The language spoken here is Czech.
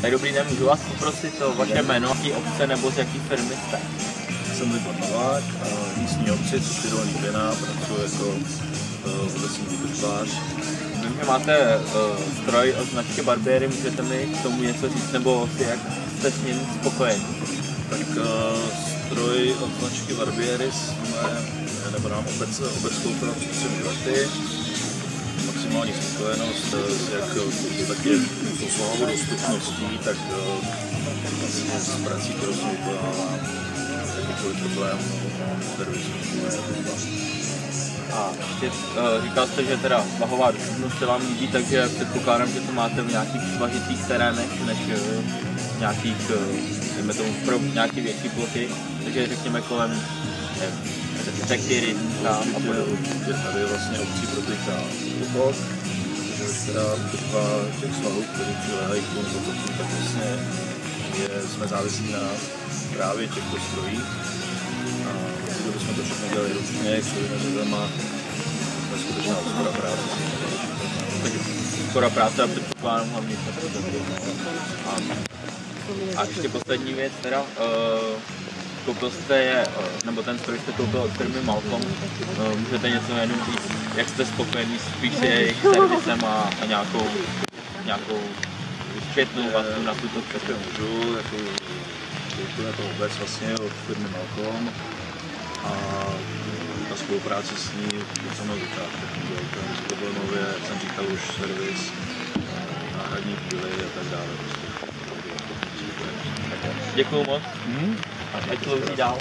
Tak dobrý den, můžu vás poprosit o vaše jméno, jaký obce nebo z jaký firmy jste? Jsem Libor Novák, místní obci, což je Dolní Běna, pracuji jako obecní údržbář. Vím, že máte stroj od značky Barbieri, můžete mi k tomu něco říct, nebo jak jste s ním spokojeni? Tak stroj od značky Barbieri nebo nám obec koupila před 3 lety. Maximální spokojenost jak taky povahovou dostupností, tak vlastně s prací, kterou jsem vykonávám, jakýkoliv problém servisů. A ještě říkal jste, že teda vahová dostupnost se vám líbí, takže předpokládám, že to máte v nějakých svažitých terénech než nějakých, dejme tomu, pro nějaké větší plochy, takže řekněme kolem řeky, rybníka a podobně. Tady je vlastně obcí protéká potok, protože veškerá držba těch svahů, které přiléhají k tomu potoku, tak vlastně jsme závislí na právě těchto strojích. A protože bychom to všechno dělali ručně, všude řezama, to je skutečná úspora práce. Takže skoro práce a předpokládám hlavně a ještě poslední věc teda, koupil jste je, nebo ten stroj jste koupil od firmy Malcolm, můžete něco jenom říct, jak jste spokojení spíš s jejich servisem a nějakou zpětnou vazbu na tuto cestu? Můžu, koupil to obec vlastně od firmy Malcolm a ta spolupráce s ní od samého začátku. To bylo nově, jak jsem říkal, už servis, náhradní díly a tak dále. Děkuju moc. A ať slouží dál.